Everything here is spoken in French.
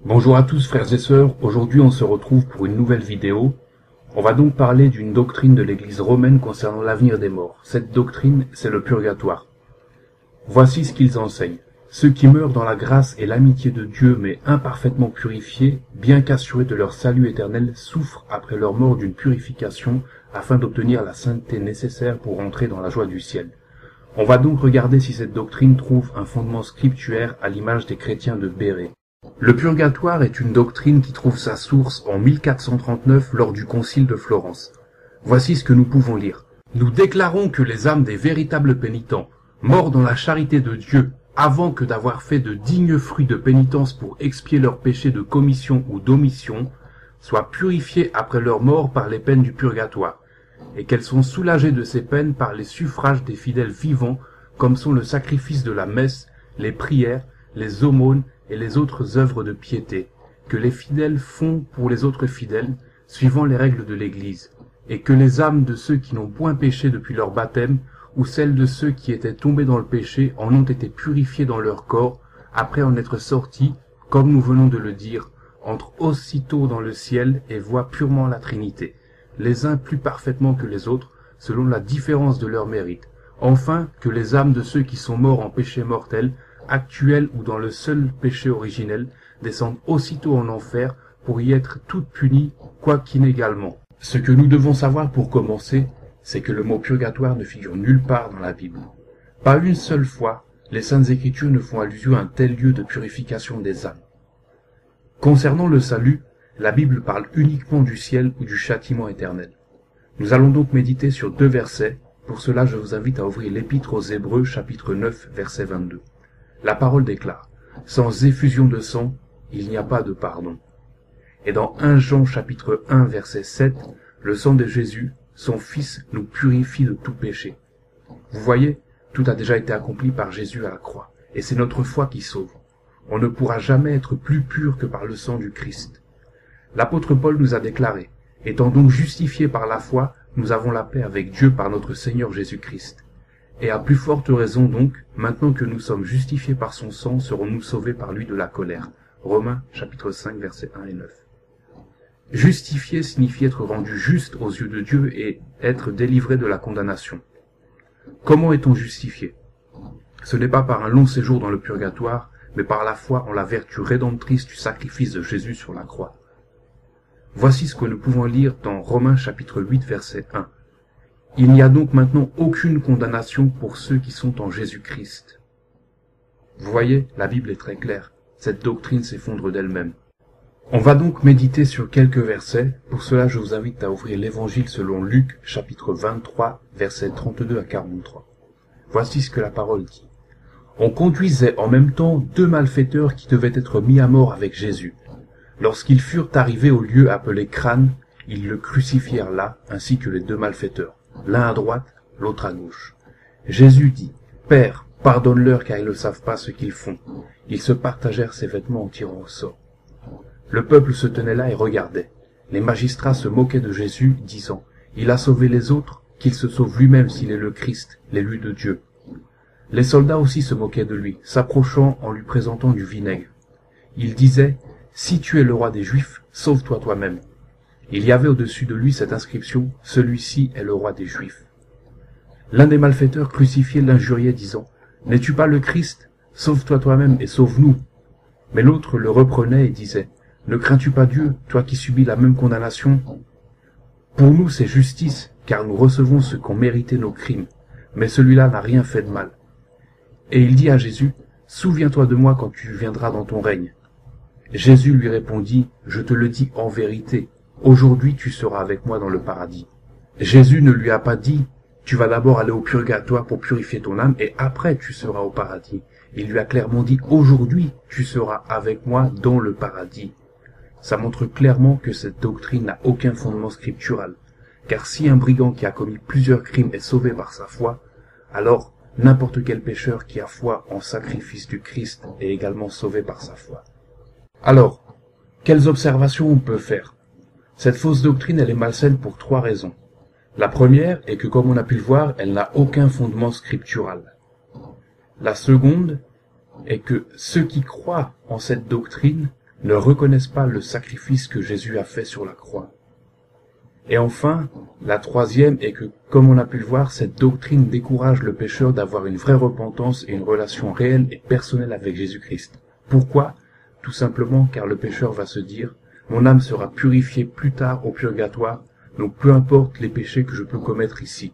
Bonjour à tous frères et sœurs, aujourd'hui on se retrouve pour une nouvelle vidéo. On va donc parler d'une doctrine de l'Église romaine concernant l'avenir des morts. Cette doctrine, c'est le purgatoire. Voici ce qu'ils enseignent. Ceux qui meurent dans la grâce et l'amitié de Dieu mais imparfaitement purifiés, bien qu'assurés de leur salut éternel, souffrent après leur mort d'une purification afin d'obtenir la sainteté nécessaire pour entrer dans la joie du ciel. On va donc regarder si cette doctrine trouve un fondement scripturaire à l'image des chrétiens de Bérée. Le purgatoire est une doctrine qui trouve sa source en 1439 lors du concile de Florence. Voici ce que nous pouvons lire. Nous déclarons que les âmes des véritables pénitents, morts dans la charité de Dieu, avant que d'avoir fait de dignes fruits de pénitence pour expier leurs péchés de commission ou d'omission, soient purifiées après leur mort par les peines du purgatoire, et qu'elles sont soulagées de ces peines par les suffrages des fidèles vivants, comme sont le sacrifice de la messe, les prières, les aumônes et les autres œuvres de piété, que les fidèles font pour les autres fidèles, suivant les règles de l'Église, et que les âmes de ceux qui n'ont point péché depuis leur baptême, ou celles de ceux qui étaient tombés dans le péché, en ont été purifiées dans leur corps, après en être sortis, comme nous venons de le dire, entrent aussitôt dans le ciel et voient purement la Trinité, les uns plus parfaitement que les autres, selon la différence de leur mérite. Enfin, que les âmes de ceux qui sont morts en péché mortel, actuels ou dans le seul péché originel, descendent aussitôt en enfer pour y être toutes punies, quoiqu'inégalement. Ce que nous devons savoir pour commencer, c'est que le mot purgatoire ne figure nulle part dans la Bible. Pas une seule fois, les Saintes Écritures ne font allusion à un tel lieu de purification des âmes. Concernant le salut, la Bible parle uniquement du ciel ou du châtiment éternel. Nous allons donc méditer sur deux versets. Pour cela, je vous invite à ouvrir l'Épître aux Hébreux, chapitre 9, verset 22. La parole déclare « Sans effusion de sang, il n'y a pas de pardon ». Et dans 1 Jean chapitre 1, verset 7, le sang de Jésus, son Fils, nous purifie de tout péché. Vous voyez, tout a déjà été accompli par Jésus à la croix, et c'est notre foi qui sauve. On ne pourra jamais être plus pur que par le sang du Christ. L'apôtre Paul nous a déclaré « Étant donc justifiés par la foi, nous avons la paix avec Dieu par notre Seigneur Jésus-Christ. » Et à plus forte raison donc, maintenant que nous sommes justifiés par son sang, serons-nous sauvés par lui de la colère. Romains chapitre 5 versets 1 et 9. Justifié signifie être rendu juste aux yeux de Dieu et être délivré de la condamnation. Comment est-on justifié? Ce n'est pas par un long séjour dans le purgatoire, mais par la foi en la vertu rédemptrice du sacrifice de Jésus sur la croix. Voici ce que nous pouvons lire dans Romains chapitre 8 verset 1. Il n'y a donc maintenant aucune condamnation pour ceux qui sont en Jésus-Christ. Vous voyez, la Bible est très claire. Cette doctrine s'effondre d'elle-même. On va donc méditer sur quelques versets. Pour cela, je vous invite à ouvrir l'Évangile selon Luc, chapitre 23, versets 32 à 43. Voici ce que la parole dit. On conduisait en même temps deux malfaiteurs qui devaient être mis à mort avec Jésus. Lorsqu'ils furent arrivés au lieu appelé Crâne, ils le crucifièrent là, ainsi que les deux malfaiteurs, l'un à droite, l'autre à gauche. Jésus dit, « Père, pardonne-leur car ils ne savent pas ce qu'ils font. » Ils se partagèrent ses vêtements en tirant au sort. Le peuple se tenait là et regardait. Les magistrats se moquaient de Jésus, disant, « Il a sauvé les autres, qu'il se sauve lui-même s'il est le Christ, l'élu de Dieu. » Les soldats aussi se moquaient de lui, s'approchant en lui présentant du vinaigre. Ils disaient, « Si tu es le roi des Juifs, sauve-toi toi-même. » Il y avait au-dessus de lui cette inscription, « Celui-ci est le roi des Juifs. » L'un des malfaiteurs crucifiés l'injuriait, disant, « N'es-tu pas le Christ? Sauve-toi toi-même et sauve-nous. » Mais l'autre le reprenait et disait, « Ne crains-tu pas Dieu, toi qui subis la même condamnation? Pour nous c'est justice, car nous recevons ce qu'ont mérité nos crimes, mais celui-là n'a rien fait de mal. » Et il dit à Jésus, « Souviens-toi de moi quand tu viendras dans ton règne. » Jésus lui répondit, « Je te le dis en vérité, aujourd'hui tu seras avec moi dans le paradis. » Jésus ne lui a pas dit, « Tu vas d'abord aller au purgatoire pour purifier ton âme et après tu seras au paradis. » Il lui a clairement dit, « Aujourd'hui tu seras avec moi dans le paradis. » Ça montre clairement que cette doctrine n'a aucun fondement scriptural, car si un brigand qui a commis plusieurs crimes est sauvé par sa foi, alors n'importe quel pécheur qui a foi en sacrifice du Christ est également sauvé par sa foi. Alors, quelles observations on peut faire? Cette fausse doctrine, elle est malsaine pour trois raisons. La première est que, comme on a pu le voir, elle n'a aucun fondement scriptural. La seconde est que ceux qui croient en cette doctrine ne reconnaissent pas le sacrifice que Jésus a fait sur la croix. Et enfin, la troisième est que, comme on a pu le voir, cette doctrine décourage le pécheur d'avoir une vraie repentance et une relation réelle et personnelle avec Jésus-Christ. Pourquoi? Tout simplement car le pécheur va se dire « Mon âme sera purifiée plus tard au purgatoire, donc peu importe les péchés que je peux commettre ici.